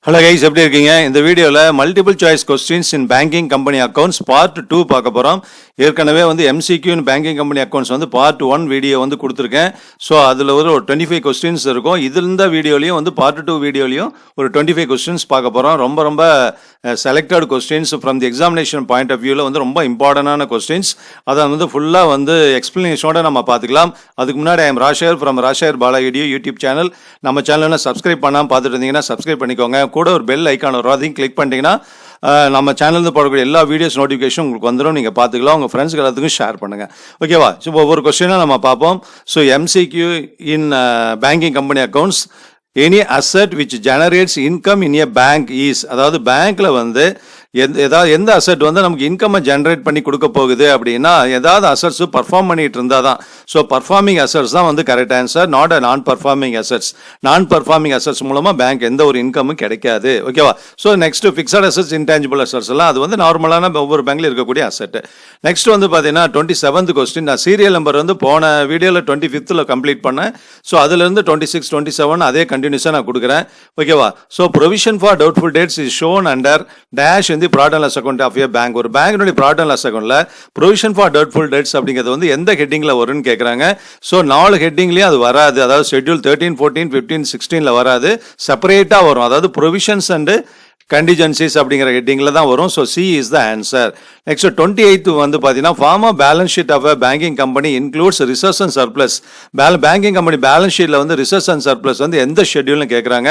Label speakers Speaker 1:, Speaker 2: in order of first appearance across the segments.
Speaker 1: Hello guys, எப்படி இருக்கீங்க? இந்த வீடியோவில் multiple choice questions in banking company accounts part 2 பார்க்க போகிறோம். ஏற்கனவே எம்சிக்யூ இன் banking company accounts part 1 video கொடுத்துருக்கேன். ஸோ அதில் ஒரு 25 கொஸ்டின்ஸ் இருக்கும். இந்த வீடியோலையும் பார்ட் 2 வீடியோலையும் ஒரு 25 கொஸ்டின்ஸ் பார்க்க போகிறோம். ரொம்ப selected questions from the examination point of வியூவில் ரொம்ப இம்பார்ட்டண்டான கொஸ்டின்ஸ். அதை ஃபுல்லாக எக்ஸ்பிளனேஷனோட நம்ம பார்த்துக்கலாம். அதுக்கு முன்னாடி ஐ எம் ராஷேர் ஃப்ரம் ராஷேர் பாலா வீடியோ யூடியூப் சேனல். நம்ம சேனலில் சப்ஸ்கிரைப் பண்ணாமல் பார்த்துட்டு இருந்தீங்கன்னா சப்ஸ்கிரைப் பண்ணிக்கோங்க. கூட ஒரு பெல் ஐக்கான் வரும், அதையும் கிளிக் பண்ணிட்டீங்கன்னா நம்ம சேனலில் போடக்கூடிய எல்லா வீடியோஸ் நோட்டிஃபிகேஷன் உங்களுக்கு வந்துடும். நீங்கள் பார்த்துக்கலாம். உங்கள் ஃப்ரெண்ட்ஸ்க்கு எல்லாத்துக்கும் ஷேர் பண்ணுங்கள். ஓகேவா? ஸோ ஒவ்வொரு கொஸ்டினாக நம்ம பார்ப்போம். So MCQ in banking company accounts, any asset which generates income in A bank is, அதாவது பேங்க்கில் எந்த அசெட் நமக்கு இன்கம்மை ஜென்ரேட் பண்ணி கொடுக்க போகுது அப்படின்னா ஏதாவது அசட்ஸ் பர்ஃபார்ம் பண்ணிட்டு இருந்தால் தான். ஸோ பர்ஃபார்மிங் அசட்ஸ் தான் கரெக்ட் ஆன்சர், நாட் அ நான் பர்ஃபார்மிங் அசட்ஸ். நான் பர்ஃபார்மிங் அசட்ஸ் மூலமாக பேங்க் எந்த ஒரு இன்கமும் கிடைக்காது. ஓகேவா? So next fixed assets, intangible assets எல்லாம் அது நார்மலான ஒவ்வொரு பேங்க்ல இருக்கக்கூடிய அசெட். நெக்ஸ்ட் பார்த்தீங்கன்னா 27th கொஸ்டின். நான் சீரியல் நம்பர் போன வீடியோவில் 25th கம்ப்ளீட் பண்ணேன். ஸோ அதுலேருந்து 26, 27 அதே கண்டினியூஸாக நான் கொடுக்குறேன். ஓகேவா? So provision for doubtful debts is shown under dash இந்த profit and loss account of a bank. ஒரு பேங்கினுடைய ப்ராஃபிட் அண்ட் லாஸ் அக்கௌண்ட்ல ப்ரொவிஷன் ஃபார் டவுட்ஃபுல் டெட்ஸ் அப்படிங்கிறது எந்த ஹெட்டிங்ல வரும்னு கேட்குறாங்க. ஸோ 4 ஹெட்டிங்லேயும் அது வராது. அதாவது ஷெட்யூல் 13, 14, 15, 16 வராது, செப்பரேட்டாக வரும். அதாவது ப்ரொவிஷன்ஸ் அண்ட் கண்டிஜென்சிஸ் அப்படிங்கிற ஹெட்டிங்கில் தான் வரும். So C is the answer. Next 28th பார்த்தீங்கன்னா form of balance sheet of a banking company includes reserves and surplus. Banking company balance ஷீட்டில் ரிசர்வ்ஸ் அண்ட் சர்ப்ளஸ் எந்த ஷெட்யூல்னு கேட்குறாங்க.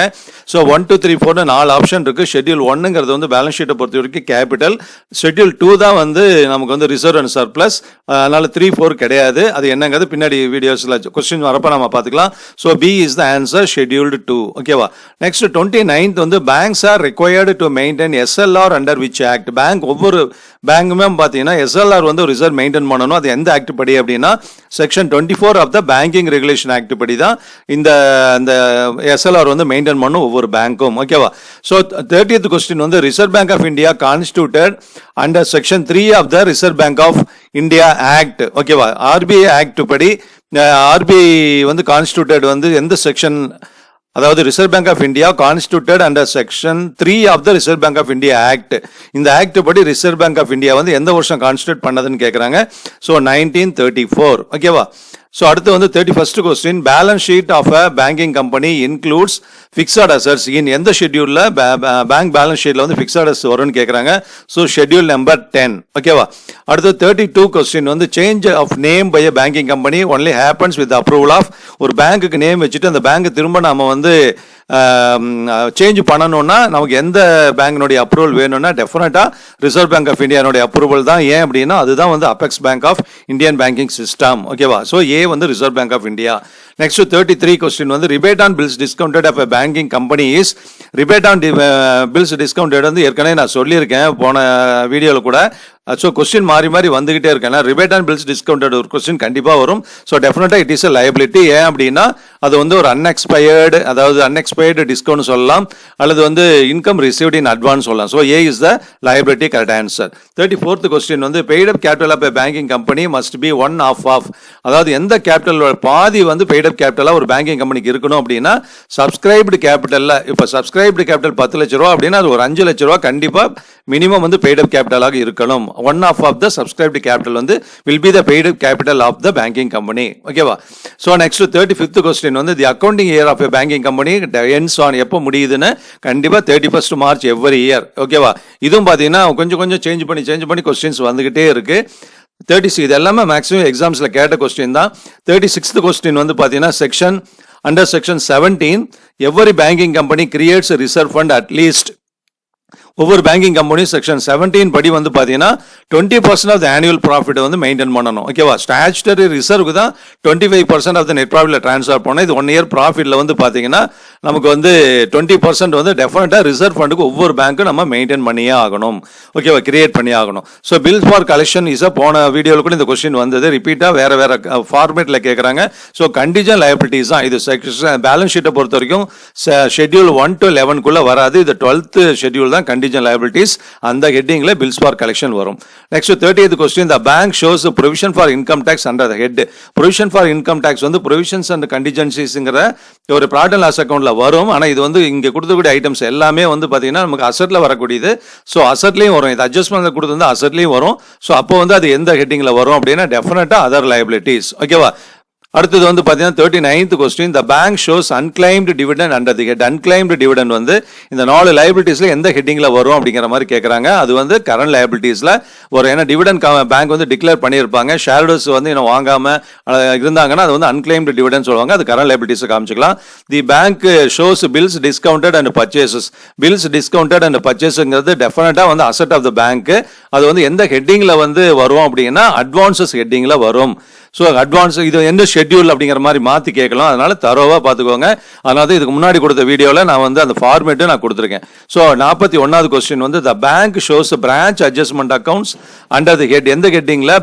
Speaker 1: ஸோ 1, 2, 3, 4 4 ஆப்ஷன் இருக்குது. ஷெட்யூல் 1ங்கிறது பேலன்ஸ் ஷீட்டை பொறுத்த வரைக்கும் கேபிட்டல். ஷெட்யூல் 2 தான் நமக்கு ரிசர்வ் அண்ட் சர்ப்ளஸ். அதனால 3, 4 கிடையாது. அது என்னங்கிறது பின்னாடி வீடியோஸில் கொஸ்டின் வரப்போ நம்ம பார்த்துக்கலாம். So B is the answer, scheduled 2. ஓகேவா? Next 29th banks are required to maintain SLR under which act. Bank ஒவ்வொரு பேங்குமே பார்த்தீங்கன்னா SLR ரிசர்வ் மெயின்டைன் பண்ணணும். அது எந்த ஆக்ட் படி அப்படின்னா section 24 of the banking regulation act படி தான் இந்த SLR மெயின்டைன் பண்ணும் ஒவ்வொரு பேங்க்கும். ஓகேவா? So 30th question reserve bank of India constituted under section 3 of the reserve bank of India act. ஓகேவா? RBI ஆக்ட் படி RBI கான்ஸ்டிடியூட்டட் எந்த செக்ஷன், அதாவது reserve bank of India constituted under section 3 of the reserve bank of India act. இந்த act படி reserve bank of India எந்த வருஷம் constitute பண்ணதுன்னு கேட்குறாங்க. ஸோ 1934. ஓகேவா? ஸோ அடுத்து 31st question. Balance sheet of a banking company includes fixed assets in எந்த ஷெட்யூலில் பேங்க் பேலன்ஸ் ஷீட்டில் ஃபிக்ஸட் அசட்ஸ் வரும்னு கேட்குறாங்க. So schedule number 10. ஓகேவா? அடுத்து 32 question. Change of name by a banking company only happens with approval of. ஒரு பேங்க்குக்கு name வச்சுட்டு அந்த பேங்க் திரும்ப நம்ம சேஞ்ச் பண்ணணும்னா நமக்கு எந்த பேங்கினுடைய அப்ரூவல் வேணும்னா டெஃபினட்டாக ரிசர்வ் பேங்க் ஆஃப் இந்தியானுடைய அப்ரூவல் தான். ஏன் அப்படின்னா அதுதான் apex bank of Indian banking system. ஓகேவா? So a Reserve bank of India. Next 33 question. Rebate on bills discounted of a banking company is. Rebate on bills discounted ஏற்கனவே நான் சொல்லியிருக்கேன் போன வீடியோவில் கூட. ஸோ கொஸ்டின் மாறி வந்துகிட்டே இருக்கேன். ரிபேட் ஆன் பில்ஸ் டிஸ்கவுண்டட் ஒரு கொஸ்டின் கண்டிப்பாக வரும். ஸோ டெஃபினட்டாக இட் இஸ் அ லைபிலிட்டி. ஏன் அப்படின்னா அது ஒரு அன்எக்ஸ்பயர்டு, அதாவது அன்எக்ஸ்பயர்டு டிஸ்கவுண்ட் சொல்லலாம், அல்லது இன்கம் ரிசீவ்ட் இன் அட்வான்ஸ் சொல்லலாம். So A is the liability, correct answer. 34th question. Paid up capital of a banking company must be 1/2 of. அதாவது எந்த கேபிட்டல் பாதி பெய்ட் அப் கேபிட்டலாக ஒரு பேங்கிங் கம்பெனிக்கு இருக்கணும் அப்படின்னா சப்ஸ்கிரைப்டு கேபிட்டலில், இப்போ சப்ஸ்கிரைப்டு கேபிட்டல் 10 லட்ச ரூபா அப்படின்னா அது ஒரு 5 லட்ச ரூபா கண்டிப்பாக மினிமம் பெய்ட் அப் கேபிட்டலாக இருக்கணும். 1/2 of the subscribed capital will be the paid up capital of the banking company. ஓகேவா? So next 35th question. The accounting year of a banking company ends on, எப்போ முடியுதுன்னு கண்டிப்பாக 31st March எவ்ரி இயர். ஓகேவா? இதுவும் பார்த்தீங்கன்னா கொஞ்சம் change பண்ணி questions வந்துகிட்டே இருக்கு. 36 இது எல்லாமே மேக்ஸிமம் எக்ஸாம்ஸில் கேட்ட கொஸ்டின் தான். 36th கொஸ்டின் பார்த்தீங்கன்னா section under section 17 every banking company creates reserve fund at least. ஒவ்வொரு பேங்கிங் கம்பெனியும் செக்ஷன் 17 படி பார்த்தீங்கன்னா 20% of the annual profit maintain பண்ணணும். ஓகேவா? ஸ்டாச்சுட்டரி ரிசர்வுக்கு தான் 25% ஆஃப் த நெட் ப்ராஃபிட்டில் ட்ரான்ஸ்ஃபர் பண்ணணும். இது 1 இயர் ப்ராஃபிட்டில் பார்த்தீங்கன்னா நமக்கு 20% டெஃபினட்டாக ரிசர்வ் ஃபண்டுக்கு ஒவ்வொரு பேங்க்கும் நம்ம மெயின்டைன் பண்ணியே ஆகணும். ஓகேவா? கிரியேட் பண்ணி ஆகணும். So bill for collection is போன வீடியோவில் கூட இந்த கொஸ்டின் வந்தது. ரிப்பீட்டாக வேறு ஃபார்மேட்டில் கேட்குறாங்க. ஸோ கண்டிஜன் லைபிலிட்டிஸ் தான் இது. பேலன்ஸ் ஷீட்டை பொறுத்த வரைக்கும் ஷெட்யூல் 1 to 11 வராது. இது 12th ஷெட்யூல் தான் கண்டிஜன் liabilities. அந்த ஹெட்டிங்ல bills for collection வரும். Next 30th question. The bank shows the provision for income tax under the head. Provision for income tax provisions and contingencies ஒரு ப்ராஃபிட் அண்ட் லாஸ் அக்கௌண்ட்ல ஹெட்டிங்கில் வரும். ஆனால் இது வந்து இங்கே கொடுக்கக்கூடிய ஐட்டம்ஸ் எல்லாமே வந்து பார்த்தீங்கன்னா நமக்கு அசட்டில் வரக்கூடியது. ஸோ அசட்லேயும் வரும், இது அட்ஜஸ்ட்மெண்ட் கொடுத்து வந்து அசட்லேயும் வரும். ஸோ அப்போ வந்து அது எந்த ஹெட்டிங்கில் வரும் அப்படின்னா டெஃபினட்டாக அதர் லைபிலிட்டிஸ். ஓகேவா? அடுத்தது வந்து பார்த்தீங்கன்னா 39th question, the bank shows unclaimed dividend under the head. Unclaimed dividend வந்து இந்த 4 லைபிலிட்டிஸில் எந்த ஹெட்டிங்கில் வரும் அப்படிங்கிற மாதிரி கேட்குறாங்க. அது வந்து கரண்ட் லைபிலிட்டிஸில் வரும். ஏன்னா டிவிடெண்ட் பேங்க் வந்து டிக்ளேர் பண்ணியிருப்பாங்க, ஷேர்டர்ஸ் வந்து இன்னும் வாங்காமல் இருந்தாங்கன்னா அது வந்து அன்கிளைம்டு டிவிடெண்ட் சொல்லுவாங்க. அது கரண்ட் லைபிலிட்டிஸை காமிச்சிக்கலாம். The bank shows bills discounted and purchases. Bills discounted and பர்ச்சேஸுங்கிறது டெஃபினட்டாக வந்து அசட் ஆஃப் த பேங்க். அது வந்து எந்த ஹெட்டிங்கில் வந்து வரும் அப்படின்னா அட்வான்சஸ் ஹெட்டிங்கில் வரும். ஸோ அட்வான்ஸ் இது எந்த ஷெட்யூல் அப்படிங்கிற மாதிரி மாற்றி கேட்கலாம். அதனால தரோவாக பார்த்துக்கோங்க. அதனால தான் இதுக்கு முன்னாடி கொடுத்த வீடியோவில் நான் வந்து அந்த ஃபார்மேட்டும் நான் கொடுத்துருக்கேன். ஸோ 41வது கொஸ்டின் வந்து the bank shows branch adjustment accounts under the head. எந்த ஹெட்டிங்கில்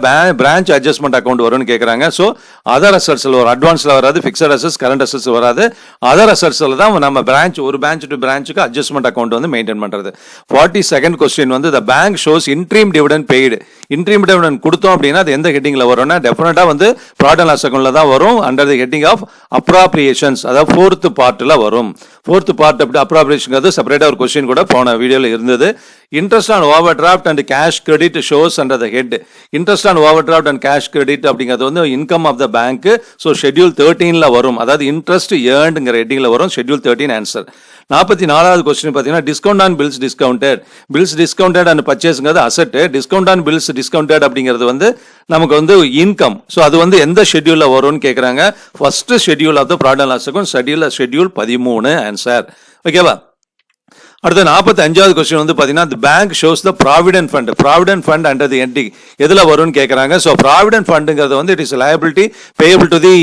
Speaker 1: பிரான்ச் அட்ஜஸ்ட்மெண்ட் அக்கௌண்ட் வரும்னு கேட்குறாங்க. ஸோ அதர் அசட்ஸில் வரும், அட்வான்ஸில் வராது, ஃபிக்ஸட் அசட்ஸ் கரண்ட் அசட்ஸ் வராது. அதர் அசட்ஸில் தான் நம்ம பிரான்ச் ஒரு பிரான்ச் டு பிரான்ச்சுக்கு அட்ஜஸ்ட்மெண்ட் அக்கௌண்ட் வந்து மெயின்டைன் பண்ணுறது. 42nd கொஸ்டின் வந்து the bank shows interim dividend paid. Interim dividend கொடுத்தோம் அப்படின்னா அது எந்த ஹெட்டிங்கில் வரும்னா டெஃபினட்டாக வந்து ப்ராஃபிட் அண்ட் லாஸ் அக்கவுண்ட்ல தான் வரும், அண்டர் தி ஹெட்டிங் ஆஃப் அப்ராப்ரியேஷன்ஸ். அதாவது 4th பார்ட்ல வரும். 4th பார்ட் அப்படி அப்ராப்ரியேஷன் செப்பரேட்டா ஒரு கொஸ்டின் கூட போன வீடியோல இருந்தது. Interest on overdraft and cash credit shows under the head. Interest on overdraft and cash credit அப்படிங்கிறது வந்து income of the bank. So schedule 13ல வரும். அதாவது இன்ட்ரெஸ்ட் ஏர்ன்டுங்கிற ஹெட்டிங்ல வரும். Schedule 13 answer. 44வது கொஸ்டின் பார்த்தீங்கன்னா discount on bills discounted. Bills discounted and பர்ச்சேஸ்ங்கிறது asset. Discount on bills discounted அப்படிங்கிறது வந்து நமக்கு வந்து இன்கம். ஸோ அது வந்து எந்த ஷெட்யூலில் வரும்னு கேட்குறாங்க. First schedule of the profit and loss account, schedule 13 answer. ஓகேவா? அடுத்த 45வது கொஸ்டின் வந்து பார்த்தீங்கன்னா the bank shows the provident fund. Provident fund under the என்டி எதில் வரும்னு கேட்குறாங்க. ஸோ ப்ராவிடென்ட் ஃபண்டுங்கிறது வந்து it is liability payable to the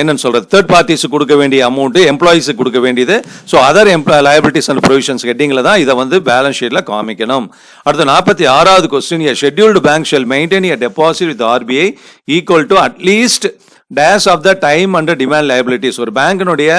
Speaker 1: என்னன்னு சொல்றது, தேர்ட் பார்ட்டிஸ் கொடுக்க வேண்டிய அமௌண்ட் எம்ப்ளாயிஸுக்கு கொடுக்க வேண்டியது. So other liabilities and provisions ஹெட்டிங்கில் தான் இதை வந்து பேலன்ஸ் ஷீட்டில் காமிக்கணும். அடுத்த 46வது question, a scheduled bank shall maintain a deposit with RBI equal to at least dash of the time and demand liabilities. ஒரு பேங்கினுடைய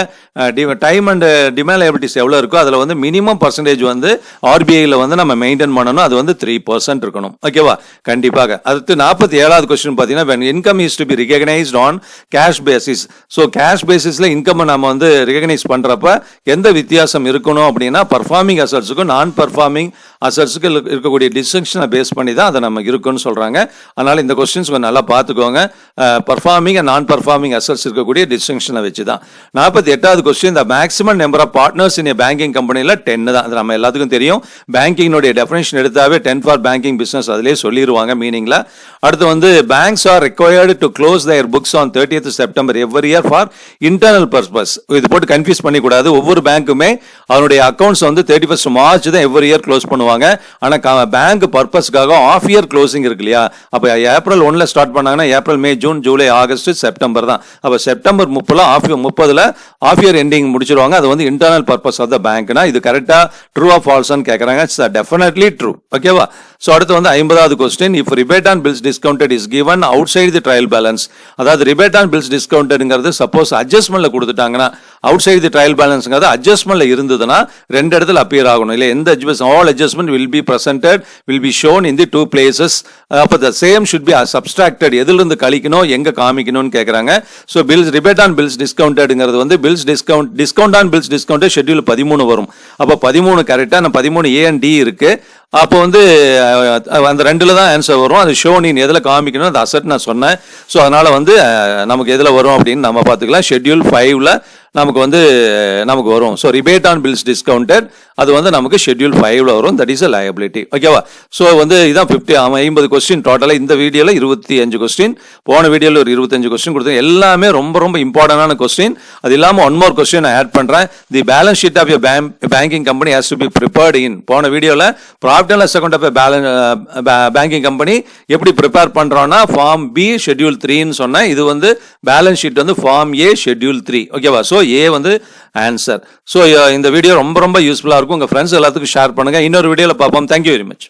Speaker 1: டைம் அண்ட் டிமாண்ட் லைபிலிட்டிஸ் எவ்வளோ இருக்கோ அதில் வந்து மினிமம் பர்சன்டேஜ் வந்து ஆர்பிஐயில் வந்து நம்ம மெயின்டைன் பண்ணணும். அது வந்து 3% இருக்கணும். ஓகேவா? கண்டிப்பாக. அடுத்து 47வது கொஸ்டின் பார்த்தீங்கன்னா when income is to be recognized on cash basis. So cash பேசிஸில் இன்கம் நம்ம வந்து ரெகனைஸ் பண்ணுறப்ப எந்த வித்தியாசம் இருக்கணும் அப்படின்னா பர்ஃபார்மிங் அசட்ஸுக்கும் நான் பர்ஃபார்மிங் அசட்ஸுக்கு இருக்கக்கூடிய டிஸ்டிங்ஷனை பேஸ் பண்ணி தான் அதை நம்ம இருக்குன்னு சொல்கிறாங்க. அதனால் இந்த கொஸ்டின்ஸ் கொஞ்சம் நல்லா பார்த்துக்கோங்க. Performing and non performing assets இருக்கக்கூடிய டிஸ்டிங்ஷனை வச்சு தான். 48வது question, the maximum number of partners in banking கம்பெனியில் 10 தான். அது நம்ம எல்லாத்துக்கும் தெரியும். பேங்கிங்கினுடைய டெஃபினேஷன் எடுத்தாவே 10 ஃபார் பேங்கிங் பிஸ்னஸ் அதிலே சொல்லிடுவாங்க மீனிங்கில். அடுத்து வந்து banks are required to close their books on 30th September every year for internal purpose. இது போட்டு கன்ஃபியூஸ் பண்ணிக்கூடாது. ஒவ்வொரு பேங்க்குமே அவனுடைய அக்கௌண்ட்ஸ் வந்து 31st March தான் எவ்ரி இயர் க்ளோஸ் பண்ணுவாங்க. ஆனால் பேங்க் பர்பஸ்க்காக ஆஃப் இயர் க்ளோசிங் இருக்கு இல்லையா? அப்போ ஏப்ரல் 1ல ஸ்டார்ட் பண்ணாங்கன்னா April, May, June, July, August, September தான். அப்போ செப்டம்பர் 30ல ஆஃப் இயர் எண்டிங் முடிச்சிருவாங்க. அது வந்து இன்டர்னல் பர்பஸ் ஆஃப் த பேங்க்னா இது கரெக்டா ட்ரூ ஆஃப் ஃபால்ஸ்னு கேட்குறாங்க. It's definitely true. ஓகேவா? ஸோ அடுத்து வந்து 50வது question, if rebate on bills discounted is given outside the trial balance. அதாவது ரிபேட் ஆன் பில்ஸ் டிஸ்கவுண்டட்ங்கிறது சப்போஸ் அட்ஜஸ்ட்மெண்ட்ல கொடுத்துட்டாங்கன்னா அவுட் சைடு தி ட்ரையல் பேலன்ஸ்ங்கிறது அட்ஜஸ்ட்மெண்ட்ல இருந்ததுன்னா 2 இடத்துல அப்பியர் ஆகணும். இல்லை எந்த all adjustment will be presented will be shown in the 2 places. அப்போ the same should be subtracted. எதிலிருந்து கழிக்கணும் எங்க காமிக்கணும்னு கேட்குறாங்க. So bills rebate on bills டிஸ்கவுண்டட்ங்கிறது வந்து bills discount on bills discount schedule 13 வரும். அப்போ 13 கரெக்டாக நம்ம 13A and D இருக்கு. அப்போ வந்து அந்த 2ல தான் ஆன்சர் வரும். அது ஷோ நீ எதில் காமிக்கணும் அந்த அசட் நான் சொன்னேன். ஸோ அதனால வந்து நமக்கு எதில் வரும் அப்படின்னு நம்ம பார்த்துக்கலாம். ஷெட்யூல் 5ல நமக்கு வரும். So rebate on bills discounted அது வந்து நமக்கு ஷெட்யூல் 5ல வரும். That is a liability. ஓகேவா? ஸோ வந்து இதான் 50 கொஸ்டின் டோட்டலாக. இந்த வீடியோவில் 25 கொஸ்டின், போன வீடியோவில் ஒரு 25 கொஸ்டின் கொடுத்தேன். எல்லாமே ரொம்ப ரொம்ப இம்பார்ட்டன்டான கொஸ்டின். அது இல்லாமல் ஒன் மோர் கொஸ்டின் நான் ஆட் பண்ணுறேன். The balance sheet of banking company has to be prepared in. போன வீடியோவில் profit and loss account of banking company எப்படி ப்ரிப்பேர் பண்ணுறோன்னா ஃபார்ம் பி ஷெட்யூல் 3ன்னு சொன்னேன். இது வந்து பேலன்ஸ் ஷீட் வந்து ஃபார்ம் ஏ ஷெட்யூல் 3. ஓகேவா? ஸோ ஏ வந்து ஆன்சர். ஸோ இந்த வீடியோ ரொம்ப ரொம்ப யூஸ்ஃபுல்லாக இருக்கும். உங்கள் ஃப்ரெண்ட்ஸ் எல்லாத்துக்கும் ஷேர் பண்ணுங்கள். இன்னொரு வீடியோவில் பார்ப்போம். Thank you very much.